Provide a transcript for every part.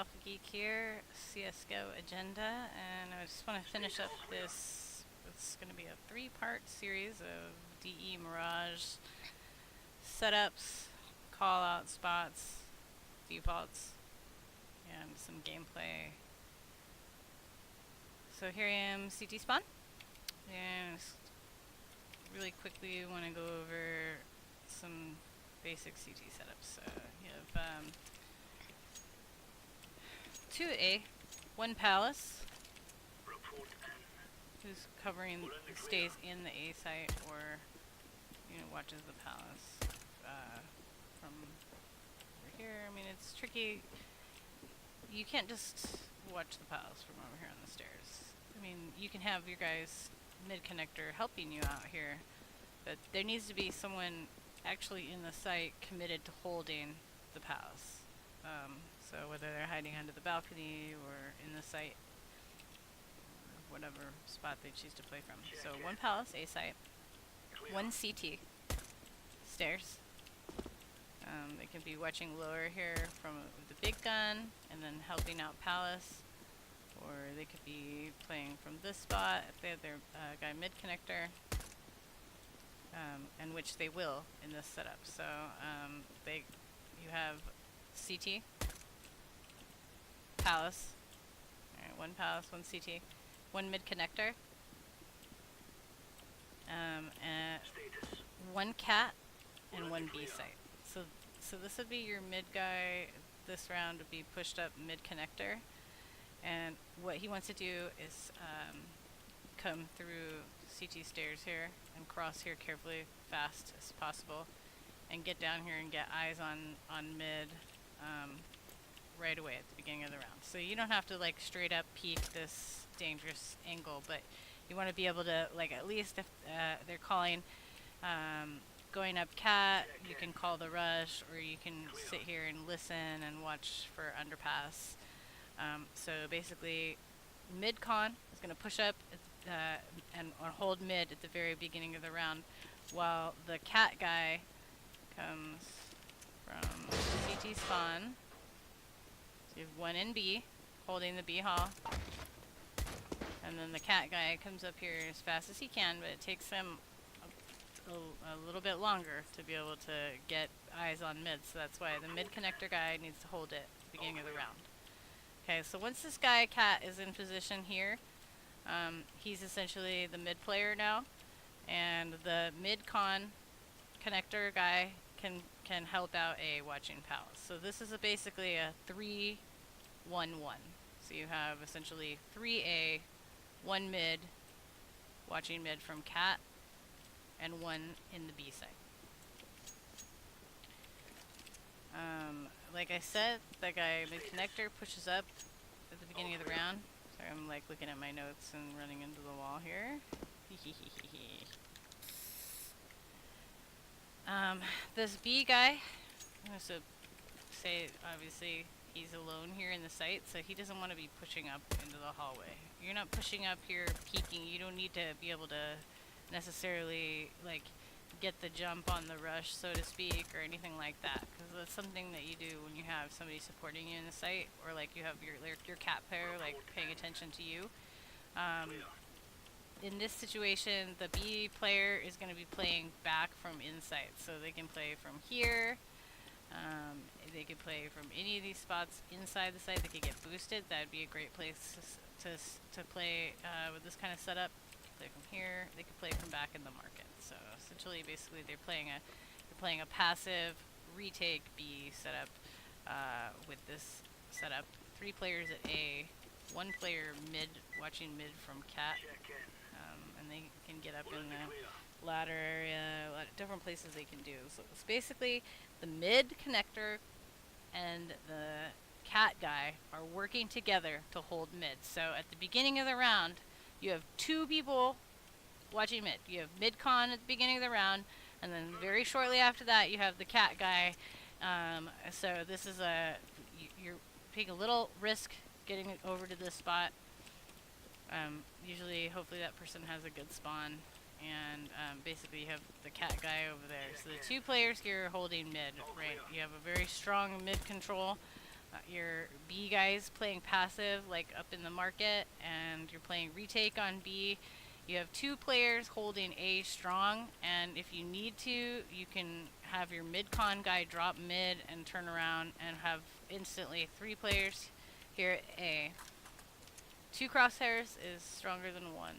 Alpha Geek here, CSGO agenda, and I just want to finish up this. It's going to be a 3-part series of DE Mirage setups, call out spots, defaults, and some gameplay. So here I am, CT spawn, and really quickly want to go over some basic CT setups. So you have 2 A, 1 Palace, who's covering, stays in the A site or, watches the Palace from over here. I mean, it's tricky. You can't just watch the Palace from over here on the stairs. I mean, you can have your guys mid-connector helping you out here, but there needs to be someone actually in the site committed to holding the Palace. So whether they're hiding under the balcony or in the site, or whatever spot they choose to play from. So 1 Palace, A site, 1 CT, stairs. They can be watching lower here from the big gun and then helping out Palace, or they could be playing from this spot if they have their guy mid-connector, and which they will in this setup. So you have CT, Palace, alright, 1 Palace, 1 CT, 1 mid-connector, and 1 cat, and 1 B site. So this would be your mid guy. This round would be pushed up mid-connector, and what he wants to do is come through CT stairs here and cross here carefully, fast as possible, and get down here and get eyes on mid right away at the beginning of the round. So you don't have to like straight up peek this dangerous angle, but you want to be able to, like, at least if they're calling going up cat, you can call the rush, or you can sit here and listen and watch for underpass. So basically mid-con is going to push up and hold mid at the very beginning of the round, while the cat guy comes from CT spawn. So you have 1 in B, holding the B hall, and then the cat guy comes up here as fast as he can, but it takes him a little bit longer to be able to get eyes on mid, so that's why the mid connector guy needs to hold it at the beginning of the round. Okay, so once this guy cat is in position here, he's essentially the mid player now, and the mid con connector guy can help out A watching Palace. So this is basically a 3-1-1. So you have essentially 3A, 1 mid watching mid from cat, and 1 in the B site. Like I said, that guy mid-connector pushes up at the beginning of the round. Sorry, I'm like looking at my notes and running into the wall here. This B guy, I'm going to say, obviously, he's alone here in the site, so he doesn't want to be pushing up into the hallway. You're not pushing up here, peeking. You don't need to be able to necessarily like get the jump on the rush, so to speak, or anything like that, because that's something that you do when you have somebody supporting you in the site, or like you have your cat player like paying attention to you. In this situation, the B player is going to be playing back from inside, so they can play from here. They could play from any of these spots inside the site. They could get boosted. That would be a great place to play with this kind of setup. Play from here. They could play from back in the market. So essentially, basically, they're playing a passive retake B setup with this setup. 3 players at A, 1 player mid watching mid from cat, and they can get up in the ladder area. A lot of different places they can do. So it's basically the mid connector and the cat guy are working together to hold mid. So at the beginning of the round, you have 2 people watching mid. You have mid-con at the beginning of the round, and then very shortly after that, you have the cat guy. So this is you're taking a little risk getting it over to this spot. Usually, hopefully that person has a good spawn, and basically you have the cat guy over there. So the 2 players here are holding mid, right? You have a very strong mid control. Your B guys playing passive, like up in the market, and you're playing retake on B. You have 2 players holding A strong, and if you need to, you can have your mid-con guy drop mid and turn around and have instantly 3 players here at A. 2 crosshairs is stronger than 1.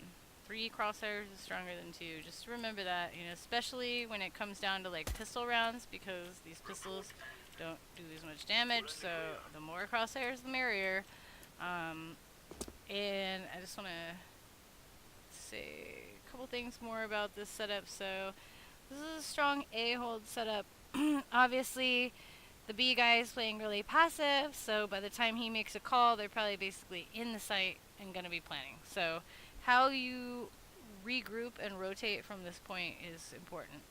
3 crosshairs is stronger than 2. Just remember that, you know, especially when it comes down to like pistol rounds, because these pistols don't do as much damage, so the more crosshairs the merrier. And I just want to say a couple things more about this setup. So this is a strong A hold setup. Obviously the B guy is playing really passive, so by the time he makes a call, they're probably basically in the site and going to be planning. So how you regroup and rotate from this point is important.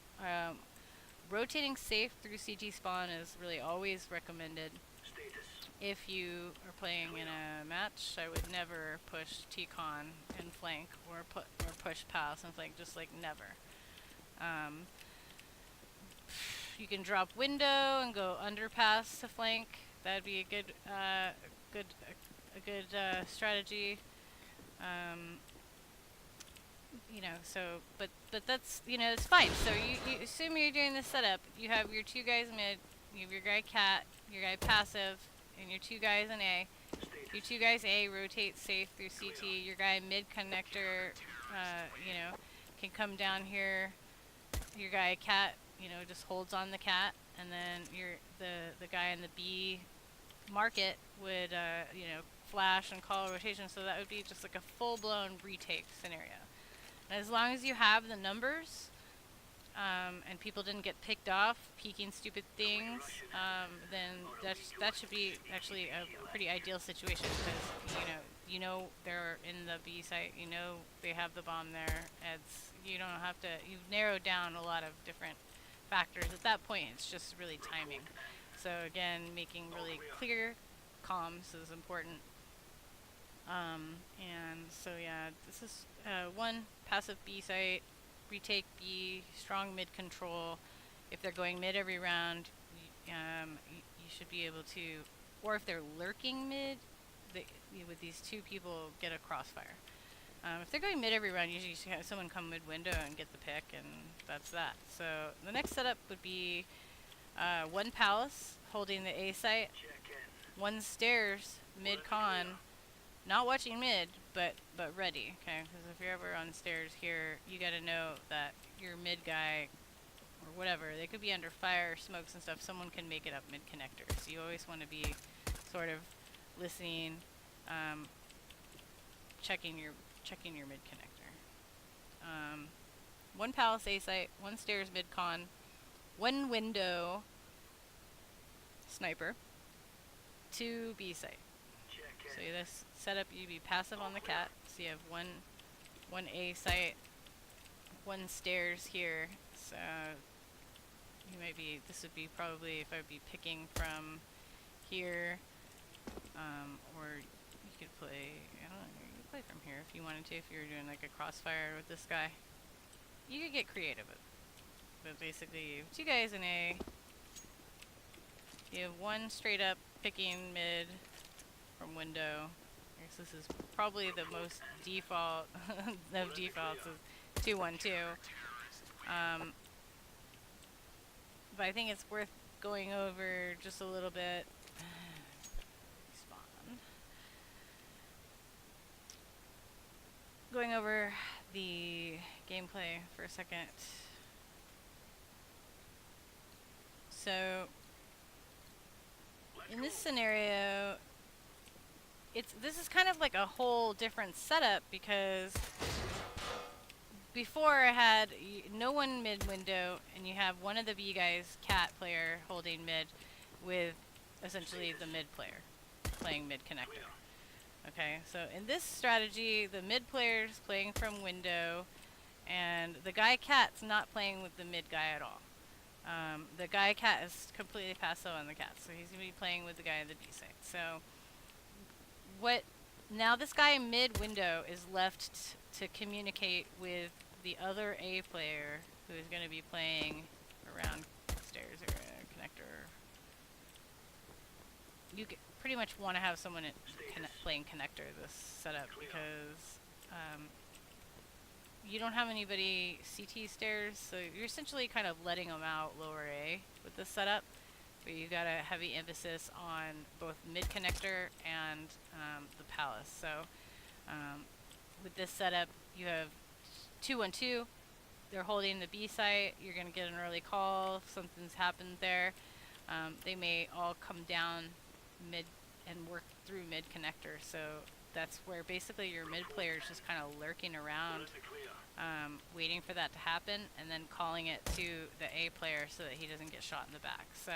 Rotating safe through CT spawn is really always recommended. If you are playing in a match, I would never push T-con and flank, or push pass and flank, just like never. You can drop window and go underpass to flank. That'd be a good strategy. You know, so but that's, you know, it's fine. So you assume you're doing this setup. You have your 2 guys mid, you have your guy cat, your guy passive, and your 2 guys in A. Your 2 guys A rotate safe through CT. Your guy mid connector, you know, can come down here. Your guy cat, you know, just holds on the cat, and then the guy in the B market would you know, flash and call a rotation. So that would be just like a full-blown retake scenario. And as long as you have the numbers, and people didn't get picked off peeking stupid things, then that should be actually a pretty ideal situation, because you know they're in the B site, you know they have the bomb there. You don't have to. You've narrowed down a lot of different factors. At that point, it's just really timing. So again, making really clear comms is important. And so yeah, this is 1 passive B site, retake B, strong mid control. If they're going mid every round, you should be able to, or if they're lurking mid, with these 2 people, get a crossfire. If they're going mid every round, usually you should have someone come mid window and get the pick, and that's that. So the next setup would be 1 palace holding the A site, 1 stairs mid con, not watching mid, but ready, okay? Because if you're ever on stairs here, you got to know that your mid guy, or whatever, they could be under fire, smokes and stuff. Someone can make it up mid connector. So you always want to be sort of listening, checking your mid connector. 1 palace A site, 1 stairs mid con, 1 window sniper, 2 B site. So this setup, you'd be passive on the cat. So you have one A site, 1 stairs here. So you might be. This would be probably if I'd be picking from here, or you could play. I don't know. You could play from here if you wanted to. If you were doing like a crossfire with this guy, you could get creative. But basically, you have 2 guys in A. You have 1 straight up picking mid from window. I guess this is probably the most default of defaults, is 2-1-2. But I think it's worth going over just a little bit. Spawn. Going over the gameplay for a second. So in this scenario, this is kind of like a whole different setup, because before I had no one mid window, and you have one of the B guys, cat player, holding mid, with essentially the mid player playing mid connector. Okay, so in this strategy, the mid player's playing from window, and the guy cat's not playing with the mid guy at all. The guy cat is completely passive on the cat, so he's gonna be playing with the guy at the B site. So now this guy mid window is left to communicate with the other A player, who is going to be playing around stairs or connector. pretty much want to have someone playing connector this setup because you don't have anybody CT stairs, so you're essentially kind of letting them out lower A with this setup. But you got a heavy emphasis on both mid connector and the palace. So with this setup, you have 2-1-2. They're holding the B site. You're going to get an early call if something's happened there. They may all come down mid and work through mid connector. So that's where basically your mid player is just kind of lurking around, waiting for that to happen, and then calling it to the A player so that he doesn't get shot in the back. So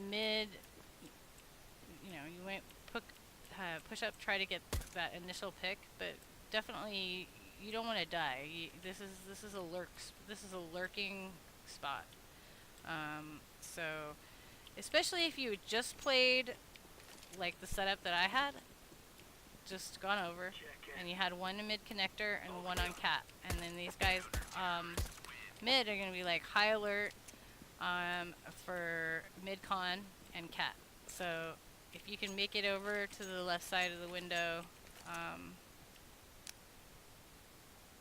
mid, you know, you might push up, try to get that initial pick, but definitely you don't want to die. This is a lurking spot. So especially if you just played like the setup that I had, just gone over, and you had one mid connector and one on cat, and then these guys mid are gonna be like high alert for mid con and cat. So if you can make it over to the left side of the window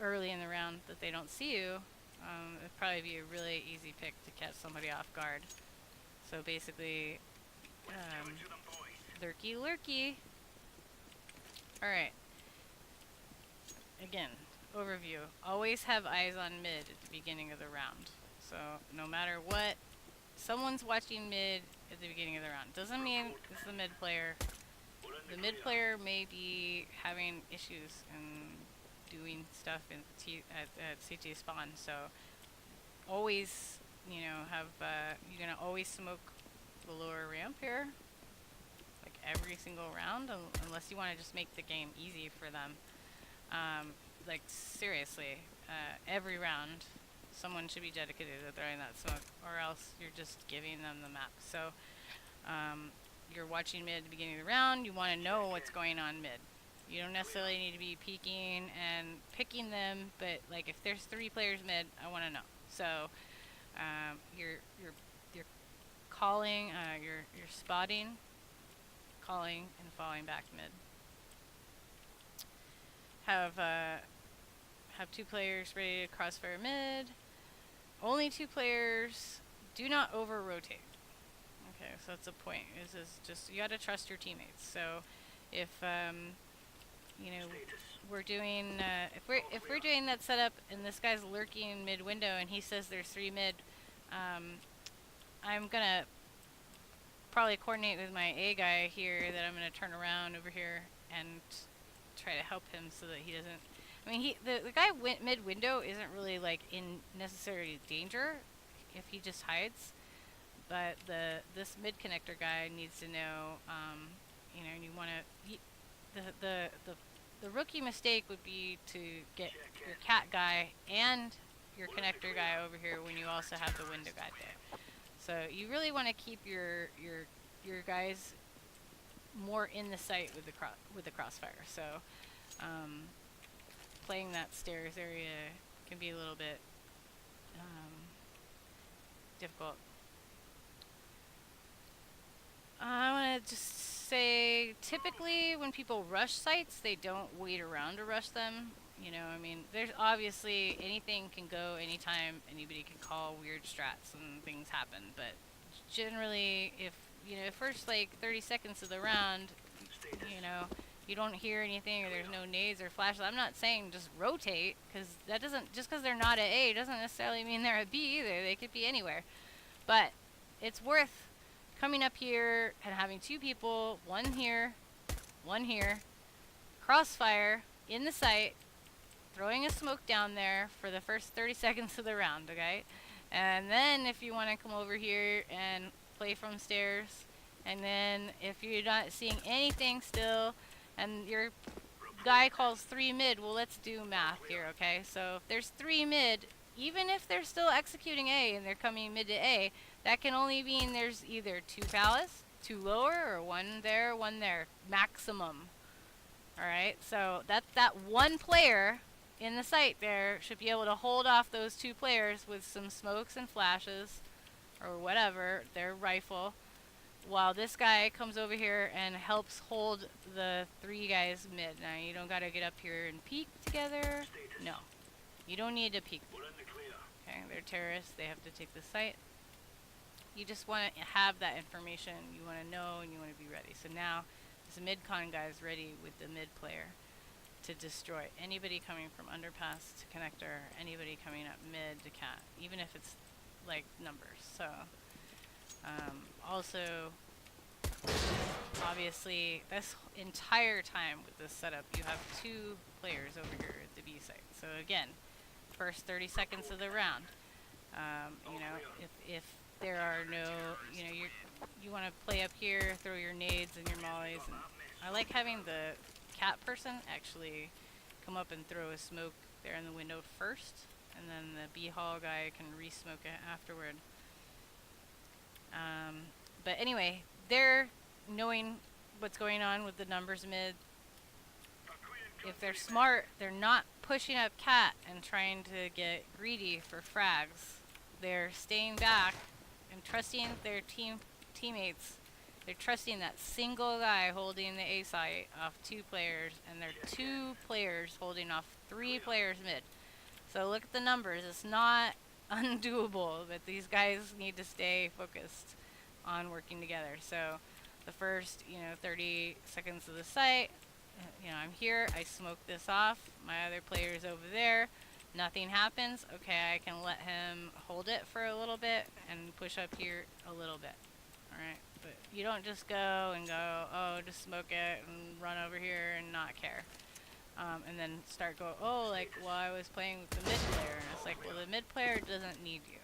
early in the round that they don't see you, it'd probably be a really easy pick to catch somebody off guard. So basically, lurky lurky. Alright. Again, overview. Always have eyes on mid at the beginning of the round. So no matter what, someone's watching mid at the beginning of the round. Doesn't mean it's the mid player. The mid player may be having issues and doing stuff in at CT spawn. So always, you know, have you're gonna always smoke the lower ramp here, like every single round, unless you want to just make the game easy for them. Like seriously, every round, someone should be dedicated to throwing that smoke, or else you're just giving them the map. So you're watching mid at the beginning of the round. You want to know what's going on mid. You don't necessarily need to be peeking and picking them, but like if there's 3 players mid, I want to know. So you're calling, you're spotting, calling, and falling back mid. Have 2 players ready to crossfire mid. Only 2 players. Do not over rotate. Okay, so that's a point. Is just you gotta trust your teammates. So if you know, we're doing if we're doing that setup and this guy's lurking mid window and he says there's 3 mid, I'm gonna probably coordinate with my A guy here that I'm gonna turn around over here and try to help him so that he doesn't. I mean, the guy mid window isn't really like in necessary danger if he just hides, but this mid connector guy needs to know. You know, you want to the rookie mistake would be to get your cat guy and your connector guy over here when you also have the window guy there. So you really want to keep your guys more in the sight with the crossfire. So playing that stairs area can be a little bit difficult. I want to just say, typically when people rush sites, they don't wait around to rush them. You know, I mean, there's obviously anything can go anytime. Anybody can call weird strats and things happen. But generally, if you know, first like 30 seconds of the round, you know, you don't hear anything or there's no nades or flashes. I'm not saying just rotate, because that doesn't, just because they're not at A doesn't necessarily mean they're at B either. They could be anywhere. But it's worth coming up here and having 2 people, one here, crossfire in the site, throwing a smoke down there for the first 30 seconds of the round, okay? And then if you want to come over here and play from stairs, and then if you're not seeing anything still, and your guy calls 3 mid, well, let's do math here, okay? So if there's 3 mid, even if they're still executing A and they're coming mid to A, that can only mean there's either 2 palace, 2 lower, or 1 there, 1 there, maximum. Alright, so that one player in the site there should be able to hold off those 2 players with some smokes and flashes, or whatever, their rifle, while this guy comes over here and helps hold the 3 guys mid. Now you don't gotta get up here and peek together. No, you don't need to peek. Okay, they're terrorists. They have to take the site. You just want to have that information. You want to know and you want to be ready. So now this mid-con guy is ready with the mid player to destroy anybody coming from underpass to connector, anybody coming up mid to cat, even if it's like numbers. So also, obviously, this entire time with this setup, you have 2 players over here at the B site. So again, first 30 seconds of the round, you know, if there are no, you know, you want to play up here, throw your nades and your mollies. And I like having the cat person actually come up and throw a smoke there in the window first, and then the B hall guy can re-smoke it afterward. But anyway, they're knowing what's going on with the numbers mid. If they're smart, they're not pushing up cat and trying to get greedy for frags. They're staying back and trusting their teammates. They're trusting that single guy holding the A site off 2 players, and they're 2 players holding off 3 players mid. So look at the numbers. It's not undoable, but these guys need to stay focused on working together. So the first, you know, 30 seconds of the site, you know, I'm here, I smoke this off, my other player's over there, nothing happens. Okay, I can let him hold it for a little bit and push up here a little bit. Alright, but you don't just go and go, oh, just smoke it and run over here and not care. And then start go, oh, like, well, I was playing with the mid player, and it's like, well, the mid player doesn't need you,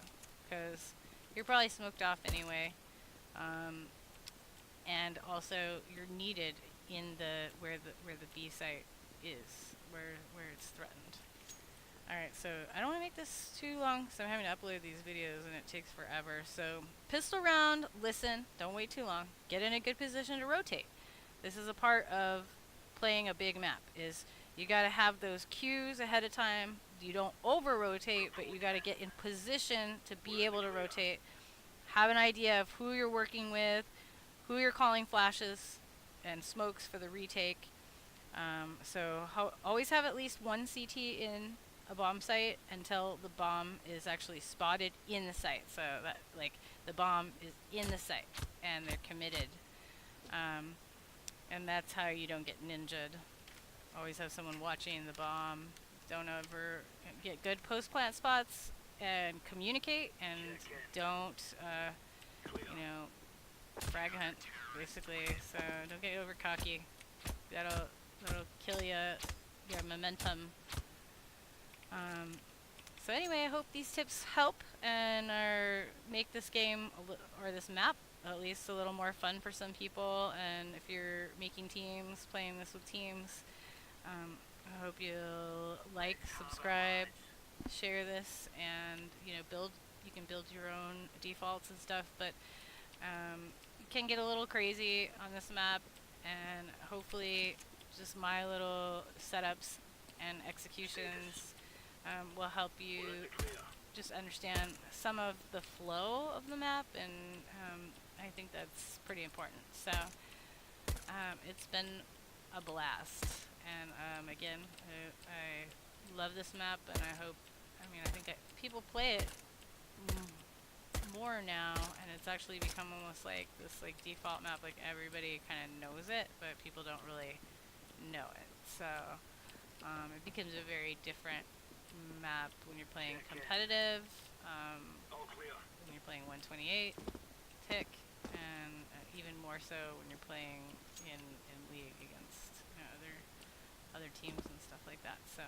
because you're probably smoked off anyway. And also you're needed in the where the B site is, where it's threatened. Alright, so I don't want to make this too long because I'm having to upload these videos and it takes forever. So pistol round, listen, don't wait too long. Get in a good position to rotate. This is a part of playing a big map, is you got to have those cues ahead of time. You don't over rotate, but you got to get in position to be able to rotate. Have an idea of who you're working with, who you're calling flashes and smokes for the retake. So always have at least 1 CT in a bomb site until the bomb is actually spotted in the site. So that, like, the bomb is in the site and they're committed. And that's how you don't get ninja'd. Always have someone watching the bomb. Don't ever get good post-plant spots and communicate, and don't, you know, frag hunt, basically. So don't get over cocky. That'll kill your momentum. So anyway, I hope these tips help and make this game or this map at least a little more fun for some people. And if you're making teams, playing this with teams, I hope you'll like, subscribe, share this, and you can build your own defaults and stuff. But it can get a little crazy on this map, and hopefully just my little setups and executions will help you just understand some of the flow of the map, and I think that's pretty important. So it's been a blast, and again, I love this map, and I think people play it more now, and it's actually become almost like this default map. Like, everybody kind of knows it, but people don't really know it. So it becomes a very different map when you're playing competitive, when you're playing 128 tick, and even more so when you're playing in league against, you know, other teams and stuff like that. So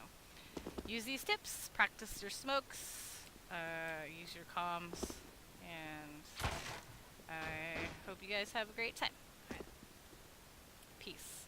use these tips, practice your smokes, use your comms, and I hope you guys have a great time. Peace.